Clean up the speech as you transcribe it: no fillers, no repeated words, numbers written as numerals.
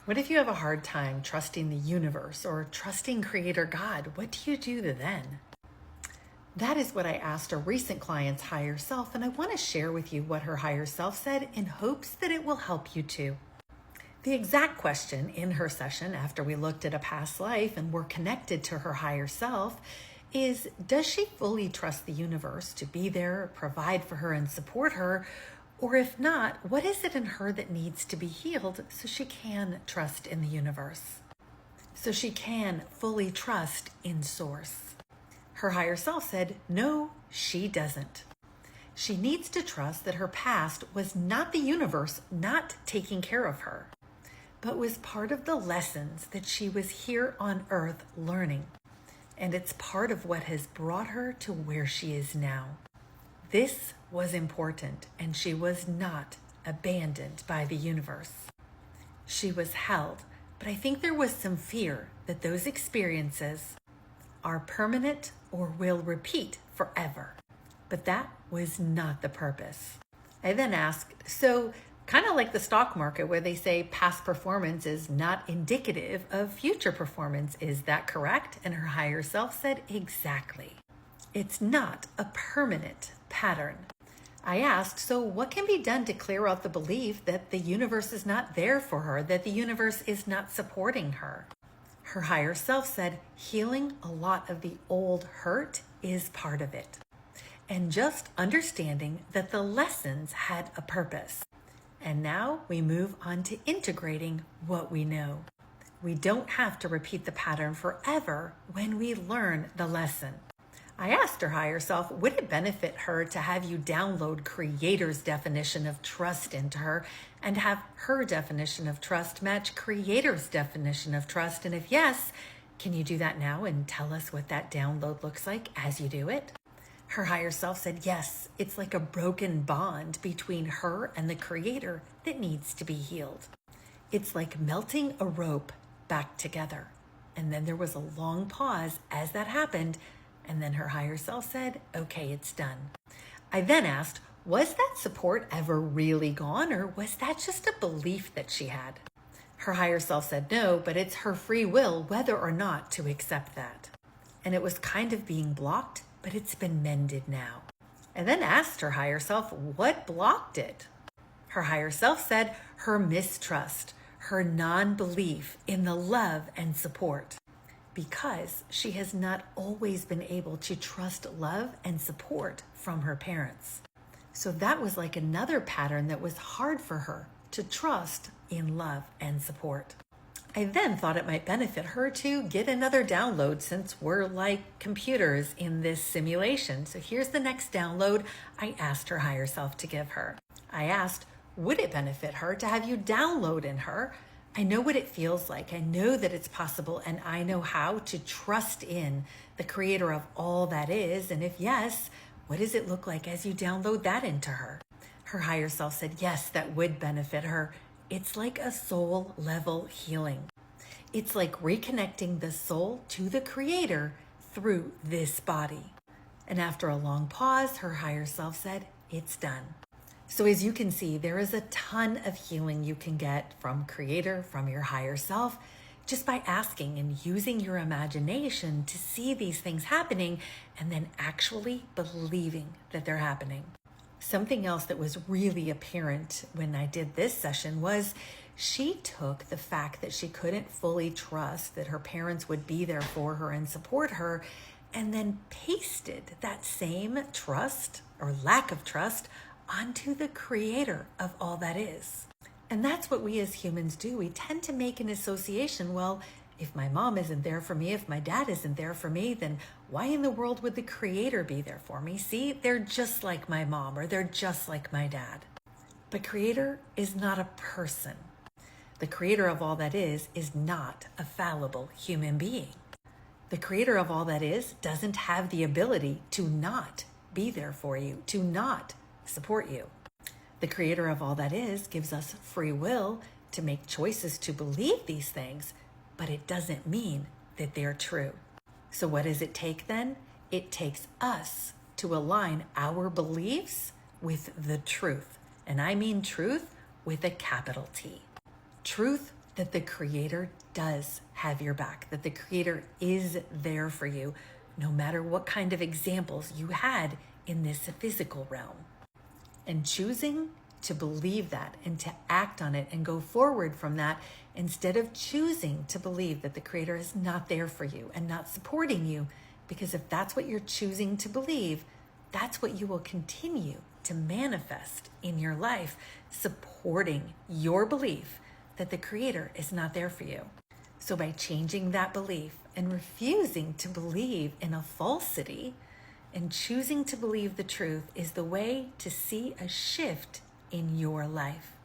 What if you have a hard time trusting the universe or trusting Creator God? What do you do then? That is what I asked a recent client's higher self, and I want to share with you what her higher self said in hopes that it will help you too. The exact question in her session, after we looked at a past life and were connected to her higher self, is does she fully trust the universe to be there, provide for her, and support her? Or if not, what is it in her that needs to be healed so she can trust in the universe? So she can fully trust in Source. Her higher self said, no, she doesn't. She needs to trust that her past was not the universe not taking care of her, but was part of the lessons that she was here on Earth learning. And it's part of what has brought her to where she is now. This was important, and she was not abandoned by the universe. She was held, but I think there was some fear that those experiences are permanent or will repeat forever. But that was not the purpose. I then asked, so kind of like the stock market where they say past performance is not indicative of future performance, is that correct? And her higher self said, exactly. It's not a permanent pattern. I asked, so what can be done to clear out the belief that the universe is not there for her, that the universe is not supporting her? Her higher self said, healing a lot of the old hurt is part of it. And just understanding that the lessons had a purpose. And now we move on to integrating what we know. We don't have to repeat the pattern forever when we learn the lesson. I asked her higher self, would it benefit her to have you download Creator's definition of trust into her and have her definition of trust match Creator's definition of trust? And if yes, can you do that now and tell us what that download looks like as you do it? Her higher self said, yes, it's like a broken bond between her and the Creator that needs to be healed. It's like melting a rope back together. And then there was a long pause as that happened. And then her higher self said, okay, it's done. I then asked, was that support ever really gone, or was that just a belief that she had? Her higher self said no, but it's her free will whether or not to accept that. And it was kind of being blocked, but it's been mended now. I then asked her higher self, what blocked it? Her higher self said her mistrust, her non-belief in the love and support. Because she has not always been able to trust love and support from her parents. So that was like another pattern that was hard for her to trust in love and support. I then thought it might benefit her to get another download since we're like computers in this simulation. So here's the next download I asked her higher self to give her. I asked, would it benefit her to have you download in her? I know what it feels like. I know that it's possible, and I know how to trust in the Creator of all that is. And if yes, what does it look like as you download that into her? Her higher self said, yes, that would benefit her. It's like a soul level healing. It's like reconnecting the soul to the Creator through this body. And after a long pause, her higher self said, it's done. So as you can see, there is a ton of healing you can get from Creator, from your higher self, just by asking and using your imagination to see these things happening and then actually believing that they're happening. Something else that was really apparent when I did this session was she took the fact that she couldn't fully trust that her parents would be there for her and support her, and then pasted that same trust or lack of trust onto the Creator of all that is. And that's what we as humans do. We tend to make an association. Well, if my mom isn't there for me, if my dad isn't there for me, then why in the world would the Creator be there for me? See, they're just like my mom, or they're just like my dad. But Creator is not a person. The Creator of all that is not a fallible human being. The Creator of all that is doesn't have the ability to not be there for you, to not support you. The Creator of all that is gives us free will to make choices to believe these things, but it doesn't mean that they're true. So what does it take then? It takes us to align our beliefs with the truth. And I mean truth with a capital T. Truth that the Creator does have your back, that the Creator is there for you, no matter what kind of examples you had in this physical realm. And choosing to believe that and to act on it and go forward from that, instead of choosing to believe that the Creator is not there for you and not supporting you, because if that's what you're choosing to believe, that's what you will continue to manifest in your life, supporting your belief that the Creator is not there for you. So by changing that belief and refusing to believe in a falsity and choosing to believe the truth is the way to see a shift in your life.